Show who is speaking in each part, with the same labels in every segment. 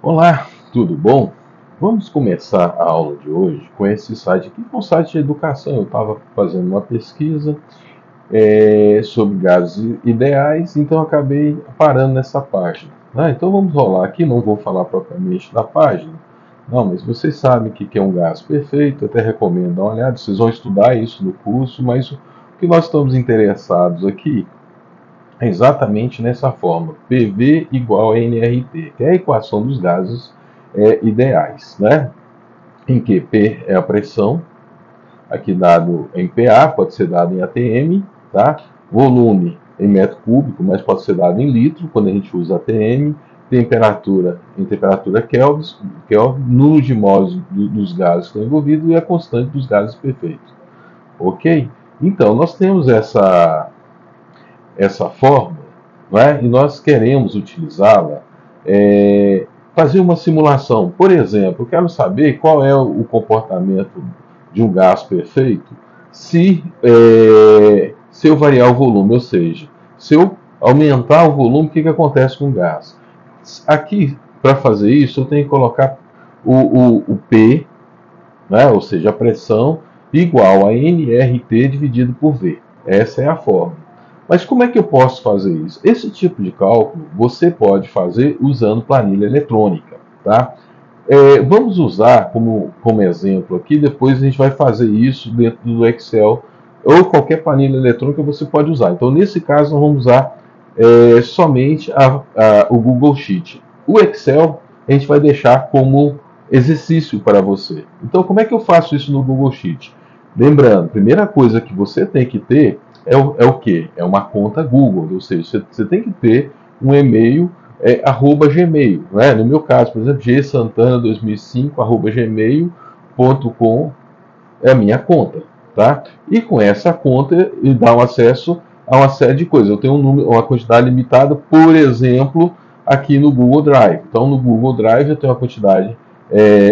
Speaker 1: Olá, tudo bom? Vamos começar a aula de hoje com esse site aqui, que é um site de educação. Eu estava fazendo uma pesquisa sobre gases ideais, então acabei parando nessa página. Então vamos rolar aqui, não vou falar propriamente da página, não, mas vocês sabem o que é um gás perfeito, até recomendo dar uma olhada, vocês vão estudar isso no curso, mas o que nós estamos interessados aqui é exatamente nessa forma, PV igual a nRT, que é a equação dos gases ideais, né? Em que P é a pressão, aqui dado em PA, pode ser dado em ATM, tá? Volume em metro cúbico, mas pode ser dado em litro, quando a gente usa ATM, temperatura em temperatura Kelvin, número de mols dos gases que estão envolvidos e a constante dos gases perfeitos, ok? Então, nós temos essa fórmula, né? E nós queremos utilizá-la, fazer uma simulação. Por exemplo, eu quero saber qual é o comportamento de um gás perfeito se eu variar o volume, ou seja, se eu aumentar o volume, o que acontece com o gás? Aqui, para fazer isso, eu tenho que colocar o P, né? Ou seja, a pressão, igual a nRT dividido por V. Essa é a fórmula. Mas como é que eu posso fazer isso? Esse tipo de cálculo você pode fazer usando planilha eletrônica, tá? Vamos usar como exemplo aqui, depois a gente vai fazer isso dentro do Excel ou qualquer planilha eletrônica você pode usar. Então, nesse caso, nós vamos usar somente o Google Sheet. O Excel a gente vai deixar como exercício para você. Então, como é que eu faço isso no Google Sheet? Lembrando, a primeira coisa que você tem que ter é o quê? É uma conta Google, ou seja, você tem que ter um e-mail @gmail, né? No meu caso, por exemplo, gsantana2005@gmail.com é a minha conta, tá? E com essa conta ele dá um acesso a uma série de coisas. Eu tenho uma quantidade limitada, por exemplo, aqui no Google Drive. Então, no Google Drive eu tenho uma quantidade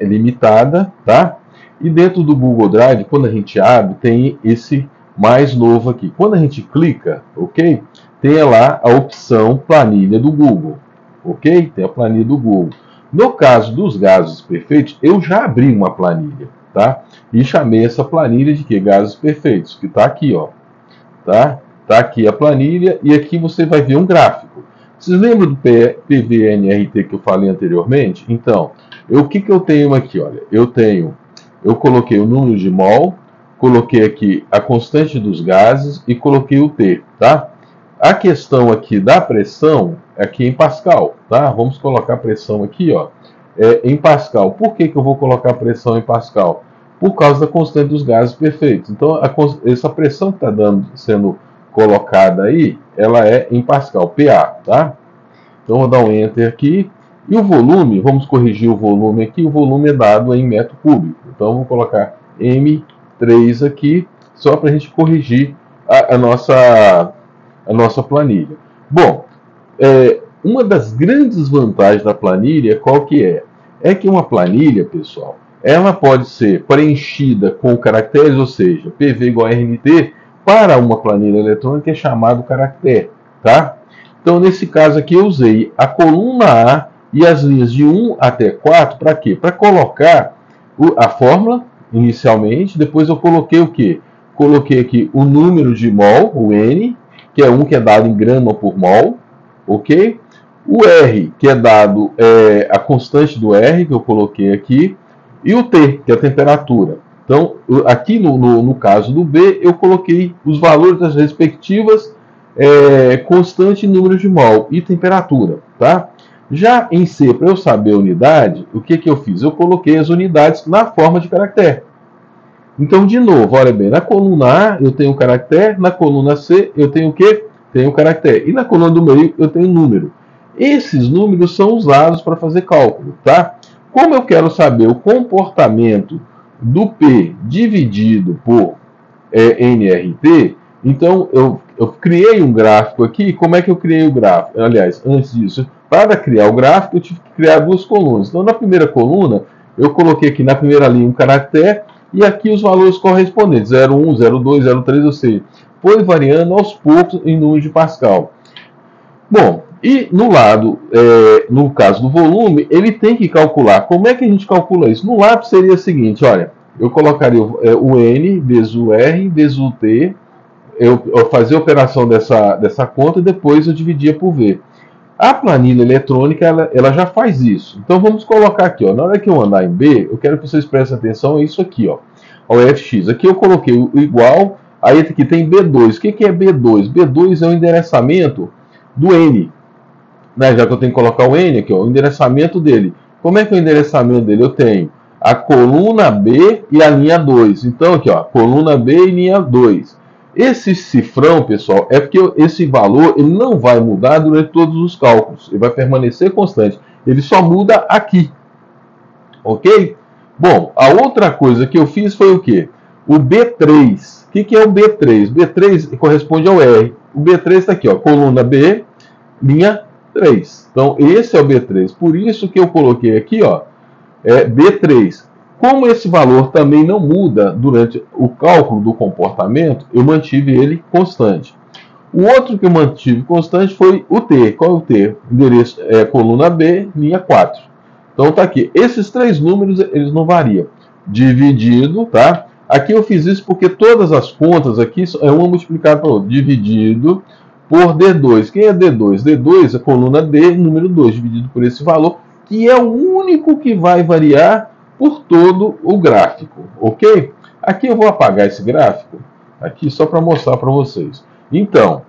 Speaker 1: limitada, tá? E dentro do Google Drive, quando a gente abre, tem esse mais novo aqui. Quando a gente clica, ok? Tem lá a opção planilha do Google, ok? Tem a planilha do Google. No caso dos gases perfeitos, eu já abri uma planilha, tá? E chamei essa planilha de que? Gases perfeitos, que está aqui, ó. Tá? Tá aqui a planilha e aqui você vai ver um gráfico. Vocês lembram do PVNRT que eu falei anteriormente? Então, o que eu tenho aqui? Olha, eu coloquei o número de mol, coloquei aqui a constante dos gases e coloquei o T, tá? A questão aqui da pressão é aqui em Pascal, tá? Vamos colocar a pressão aqui, ó, em Pascal. Por que eu vou colocar a pressão em Pascal? Por causa da constante dos gases perfeitos. Então, essa pressão que está sendo colocada aí, ela é em Pascal, PA, tá? Então, vou dar um Enter aqui. E o volume, vamos corrigir o volume aqui, o volume é dado em metro cúbico. Então, vou colocar M3 aqui, só para a gente corrigir a nossa planilha. Bom, uma das grandes vantagens da planilha, qual que é? É que uma planilha, pessoal, ela pode ser preenchida com caracteres, ou seja, PV igual a RNT, para uma planilha eletrônica é chamado caractere, tá? Então, nesse caso aqui, eu usei a coluna A e as linhas de 1 até 4, para quê? Para colocar a fórmula, inicialmente, depois eu coloquei o quê? Coloquei aqui o número de mol, o N, que é 1 que é dado em grama por mol, ok? O R, que é dado a constante do R, que eu coloquei aqui, e o T, que é a temperatura. Então, aqui no caso do B, eu coloquei os valores das respectivas constante número de mol e temperatura, tá? Já em C, para eu saber a unidade, o que eu fiz? Eu coloquei as unidades na forma de caractere. Então, de novo, olha bem, na coluna A eu tenho o caractere, na coluna C eu tenho o quê? Tenho o caractere. E na coluna do meio eu tenho o número. Esses números são usados para fazer cálculo, tá? Como eu quero saber o comportamento do P dividido por nRT, então eu criei um gráfico aqui. Como é que eu criei o gráfico? Aliás, antes disso, para criar o gráfico, eu tive que criar duas colunas. Então, na primeira coluna, eu coloquei aqui na primeira linha um caractere e aqui os valores correspondentes, 0,1, 0,2, 0,3, ou seja, foi variando aos poucos em número de Pascal. Bom, E no lado, no caso do volume, ele tem que calcular. Como é que a gente calcula isso? No lápis seria o seguinte, olha, eu colocaria o N vezes o R vezes o T, eu fazia a operação dessa conta e depois eu dividia por V. A planilha eletrônica, ela já faz isso. Então vamos colocar aqui, ó, na hora que eu andar em B, eu quero que vocês prestem atenção a isso aqui, ó, ao FX. Aqui eu coloquei o igual, aí aqui tem B2. O que é B2? B2 é o endereçamento do N, né? Já que eu tenho que colocar o N aqui, ó, o endereçamento dele. Como é que é o endereçamento dele? Eu tenho a coluna B e a linha 2. Então aqui, ó, coluna B e linha 2. Esse cifrão, pessoal, é porque esse valor ele não vai mudar durante todos os cálculos. Ele vai permanecer constante. Ele só muda aqui. Ok? Bom, a outra coisa que eu fiz foi o quê? O B3. O que é o B3? B3 corresponde ao R. O B3 está aqui, ó, coluna B, linha 3. Então, esse é o B3. Por isso que eu coloquei aqui, ó, B3. Como esse valor também não muda durante o cálculo do comportamento, eu mantive ele constante. O outro que eu mantive constante foi o T. Qual é o T? Endereço coluna B, linha 4. Então tá aqui. Esses três números eles não variam. Dividido, tá? Aqui eu fiz isso porque todas as contas aqui é uma multiplicada para outra. Dividido por D2. Quem é D2? D2 é coluna D, número 2, dividido por esse valor, que é o único que vai variar por todo o gráfico, ok? Aqui eu vou apagar esse gráfico, aqui só para mostrar para vocês. Então,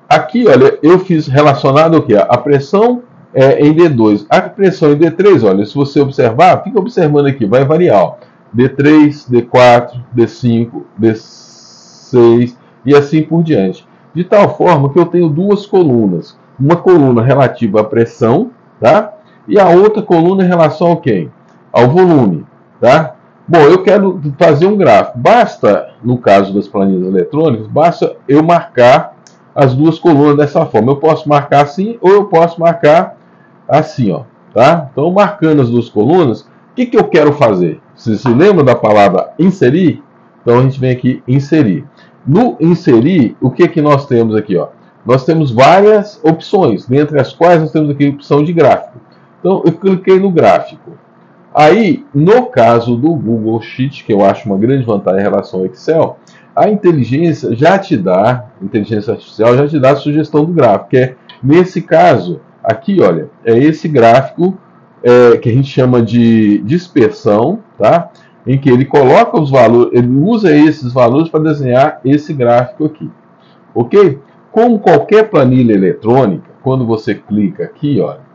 Speaker 1: aqui, olha, eu fiz relacionado ao que? A pressão em D2. A pressão em D3, olha, se você observar, fica observando aqui, vai variar. Ó, D3, D4, D5, D6 e assim por diante. De tal forma que eu tenho duas colunas. Uma coluna relativa à pressão, tá? E a outra coluna em relação ao quê? Ao volume, tá? Bom, eu quero fazer um gráfico. Basta, no caso das planilhas eletrônicas, basta eu marcar as duas colunas dessa forma. Eu posso marcar assim ou eu posso marcar assim, ó, tá? Então, marcando as duas colunas, o que eu quero fazer? Você se lembra da palavra inserir? Então, a gente vem aqui inserir. No inserir, o que nós temos aqui, ó? Nós temos várias opções, dentre as quais nós temos aqui a opção de gráfico. Então, eu cliquei no gráfico. Aí, no caso do Google Sheet, que eu acho uma grande vantagem em relação ao Excel, a inteligência artificial já te dá a sugestão do gráfico, que é, nesse caso, aqui, olha, é esse gráfico que a gente chama de dispersão, tá? Em que ele coloca os valores, ele usa esses valores para desenhar esse gráfico aqui, ok? Como qualquer planilha eletrônica, quando você clica aqui, olha,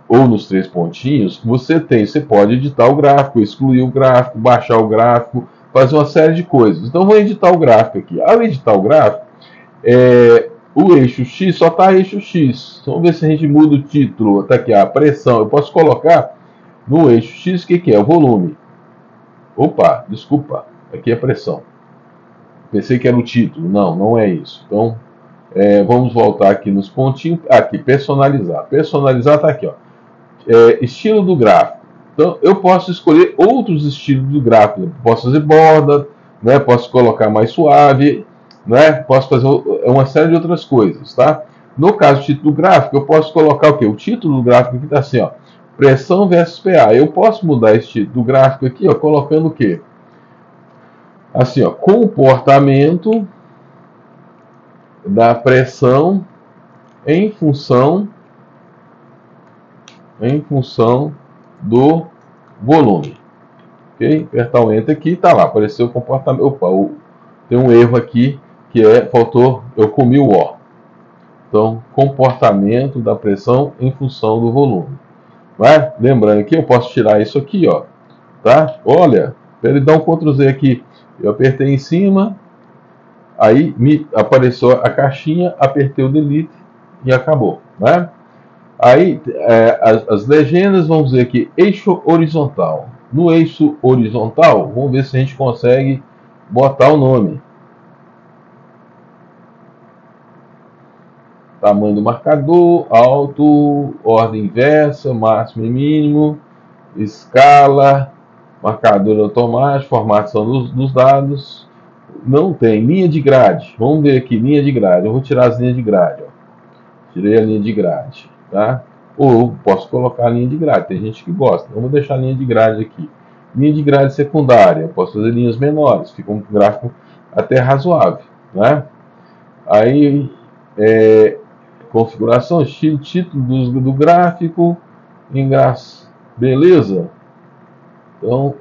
Speaker 1: ou nos três pontinhos, você pode editar o gráfico, excluir o gráfico, baixar o gráfico, fazer uma série de coisas. Então, vou editar o gráfico aqui. Ao editar o gráfico, o eixo X só está eixo X. Vamos ver se a gente muda o título. Está aqui, a pressão. Eu posso colocar no eixo X, o que é? O volume. Opa, desculpa. Aqui é pressão. Pensei que era o título. Não, não é isso. Então, vamos voltar aqui nos pontinhos. Aqui, personalizar. Personalizar está aqui, ó. Estilo do gráfico. Então, eu posso escolher outros estilos do gráfico. Posso fazer borda, né? Posso colocar mais suave, né? Posso fazer uma série de outras coisas, tá? No caso do título do gráfico, eu posso colocar o quê? O título do gráfico aqui está assim, ó, pressão versus PA. Eu posso mudar esse título do gráfico aqui, ó, colocando o quê? Assim, ó, comportamento da pressão em função do volume. Ok? Apertar o Enter aqui, tá lá, apareceu o comportamento. Opa, tem um erro aqui que faltou, eu comi o O. Então, comportamento da pressão em função do volume. Vai? Lembrando que eu posso tirar isso aqui, ó. Tá? Olha, ele dá um Ctrl Z aqui. Eu apertei em cima, aí me apareceu a caixinha, apertei o Delete e acabou, né? Aí, as legendas, vamos ver aqui, eixo horizontal. No eixo horizontal, vamos ver se a gente consegue botar o nome. Tamanho do marcador, alto, ordem inversa, máximo e mínimo, escala, marcador automático, formação dos dados. Não tem linha de grade. Vamos ver aqui, linha de grade. Eu vou tirar as linhas de grade, ó. Tirei a linha de grade, tá? Ou posso colocar a linha de grade, tem gente que gosta. Vamos deixar a linha de grade aqui. Linha de grade secundária, posso fazer linhas menores, fica um gráfico até razoável, né? Aí, configuração, estilo, título do gráfico, beleza? Então,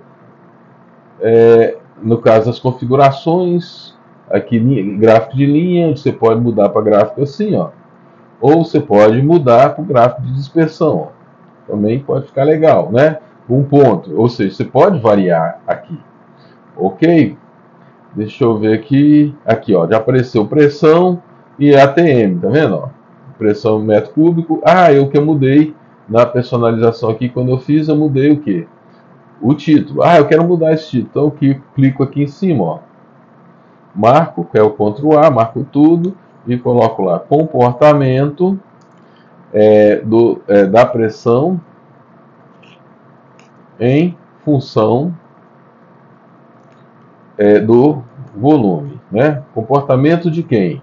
Speaker 1: no caso das configurações, aqui gráfico de linha, você pode mudar para gráfico assim, ó. Ou você pode mudar para o gráfico de dispersão, ó. Também pode ficar legal, né? Um ponto, ou seja, você pode variar aqui, ok? Deixa eu ver aqui, ó, já apareceu pressão e ATM, tá vendo? Ó? Pressão metro cúbico. Eu que eu mudei na personalização aqui, quando eu fiz, eu mudei o que? O título. Eu quero mudar esse título, então eu clico aqui em cima, ó. Marco, que é o Ctrl A, marco tudo e coloco lá comportamento da pressão em função do volume, né? Comportamento de quem?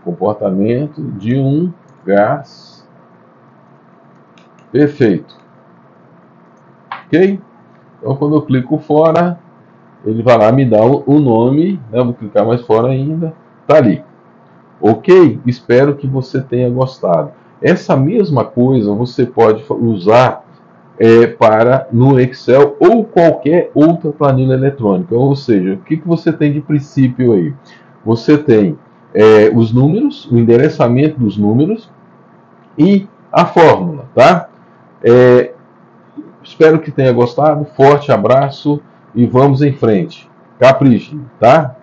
Speaker 1: Comportamento de um gás. Perfeito. Ok? Então, quando eu clico fora, ele vai lá me dar o nome, né? Eu vou clicar mais fora ainda. Tá ali. Ok? Espero que você tenha gostado. Essa mesma coisa você pode usar para no Excel ou qualquer outra planilha eletrônica. Ou seja, o que você tem de princípio aí? Você tem os números, o endereçamento dos números e a fórmula, tá? Espero que tenha gostado. Forte abraço e vamos em frente. Capriche, tá?